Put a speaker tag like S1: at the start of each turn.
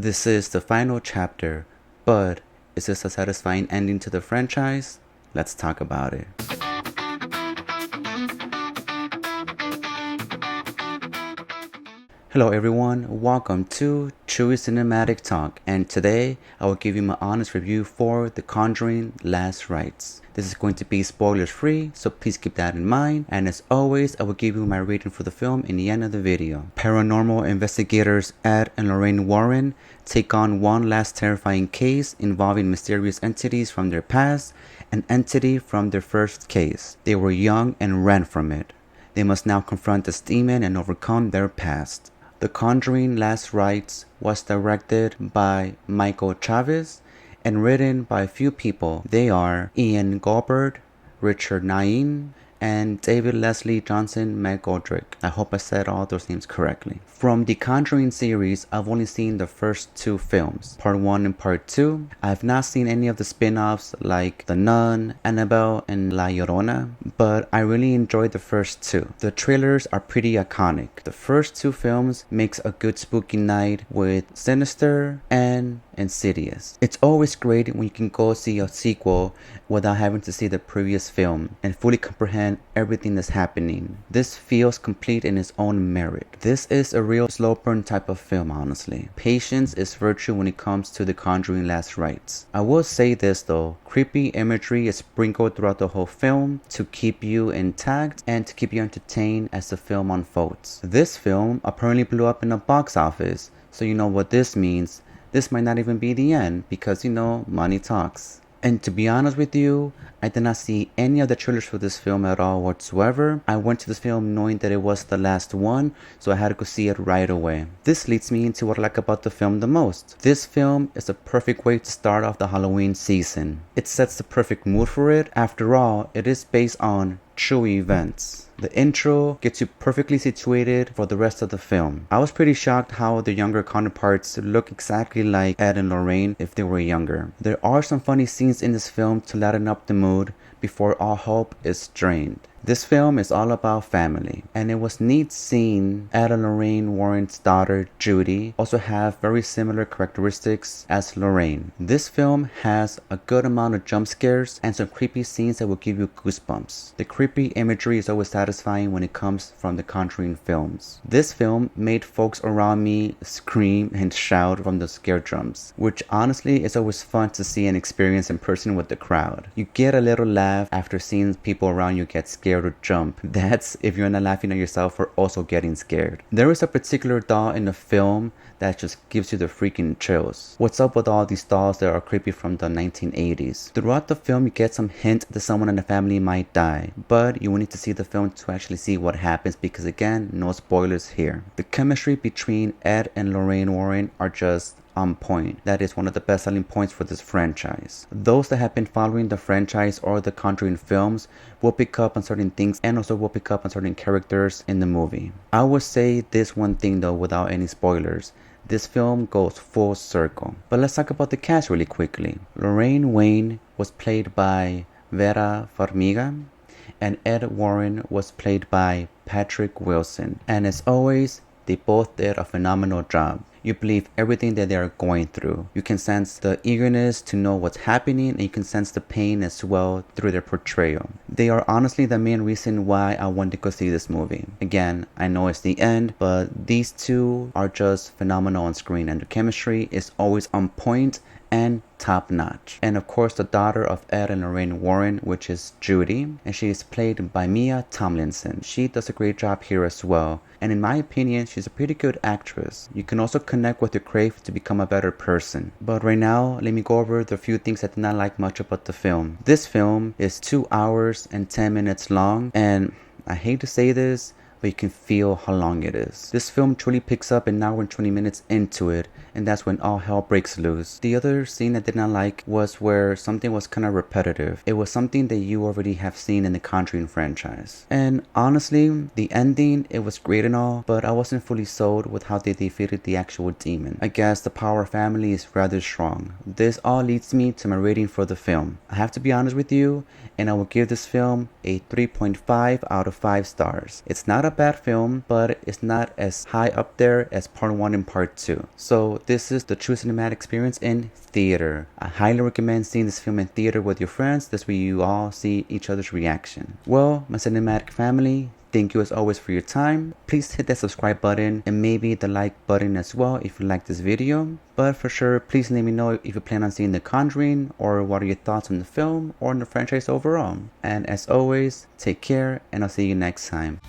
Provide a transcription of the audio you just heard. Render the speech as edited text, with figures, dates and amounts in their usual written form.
S1: This is the final chapter, but is this a satisfying ending to the franchise? Let's talk about it. Hello everyone, welcome to Chewy Cinematic Talk, and today I will give you my honest review for TheConjuringLastRites. This is going to be spoilers free, so please keep that in mind, and as always I will give you my rating for the film in the end of the video. Paranormal investigators Ed and Lorraine Warren take on one last terrifying case involving mysterious entities from their past, an entity from their first case. They were young and ran from it. They must now confront this demon and overcome their past. TheConjuringLastRites was directed by Michael Chavez and written by a few people. They are Ian Goldberg, Richard Nain, and David Leslie Johnson McGoldrick. I hope I said all those names correctly. From the Conjuring series, I've only seen the first two films, part 1 and part 2. I have not seen any of the spin-offs like The Nun, Annabelle, and La Llorona, but I really enjoyed the first two. The trailers are pretty iconic. The first two films makes a good spooky night with sinister and insidious. It's always great when you can go see a sequel without having to see the previous film and fully comprehend everything that's happening. This feels complete in its own merit. This is a real slow burn type of film, honestly. Patience is virtue when it comes to TheConjuringLastRites. I will say this though, creepy imagery is sprinkled throughout the whole film to keep you intact and to keep you entertained as the film unfolds. This film apparently blew up in the box office, so you know what this means. This might not even be the end because, money talks. And to be honest with you, I did not see any of the trailers for this film at all whatsoever. I went to this film knowing that it was the last one, so I had to go see it right away. This leads me into what I like about the film the most. This film is a perfect way to start off the Halloween season. It sets the perfect mood for it. After all, it is based on true events. The intro gets you perfectly situated for the rest of the film. I was pretty shocked how the younger counterparts look exactly like Ed and Lorraine if they were younger. There are some funny scenes in this film to lighten up the mood before all hope is drained. This film is all about family, and it was neat seeing Ed and Lorraine Warren's daughter Judy also have very similar characteristics as Lorraine. This film has a good amount of jump scares and some creepy scenes that will give you goosebumps. The creepy imagery is always satisfying when it comes from the Conjuring films. This film made folks around me scream and shout from the scare jumps, which honestly is always fun to see and experience in person with the crowd. You get a little laugh after seeing people around you get scared or jump. That's if you're not laughing at yourself for also getting scared. There is a particular doll in the film that just gives you the freaking chills. What's up with all these dolls that are creepy from the 1980s? Throughout the film you get some hint that someone in the family might die, but you will need to see the film to actually see what happens because again, no spoilers here. The chemistry between Ed and Lorraine Warren are just on point. That is one of the best selling points for this franchise. Those that have been following the franchise or the Conjuring films will pick up on certain things and also will pick up on certain characters in the movie. I would say this one thing though without any spoilers. This film goes full circle. But let's talk about the cast really quickly. Lorraine Warren was played by Vera Farmiga and Ed Warren was played by Patrick Wilson. And as always, they both did a phenomenal job. You believe everything that they are going through. You can sense the eagerness to know what's happening and you can sense the pain as well through their portrayal. They are honestly the main reason why I wanted to go see this movie. Again, I know it's the end, but these two are just phenomenal on screen and the chemistry is always on point and top notch. And of course the daughter of Ed and Lorraine Warren, which is Judy, and she is played by Mia Tomlinson. She does a great job here as well, and in my opinion she's a pretty good actress. You can also connect with your crave to become a better person. But right now let me go over the few things I did not like much about the film. This film is 2 hours and 10 minutes long, and I hate to say this, but you can feel how long it is. This film truly picks up an hour and 20 minutes into it, and that's when all hell breaks loose. The other scene I did not like was where something was kind of repetitive. It was something that you already have seen in the Conjuring franchise. And honestly, the ending, it was great and all, but I wasn't fully sold with how they defeated the actual demon. I guess the Power family is rather strong. This all leads me to my rating for the film. I have to be honest with you, and I will give this film a 3.5 out of 5 stars. It's not a a bad film, but it's not as high up there as part 1 and part 2. So this is the true cinematic experience in theater. I highly recommend seeing this film in theater with your friends. That's where you all see each other's reaction. Well, my cinematic family, thank you as always for your time. Please hit that subscribe button and maybe the like button as well if you like this video. But for sure, please let me know if you plan on seeing The Conjuring or what are your thoughts on the film or on the franchise overall. And as always, take care and I'll see you next time.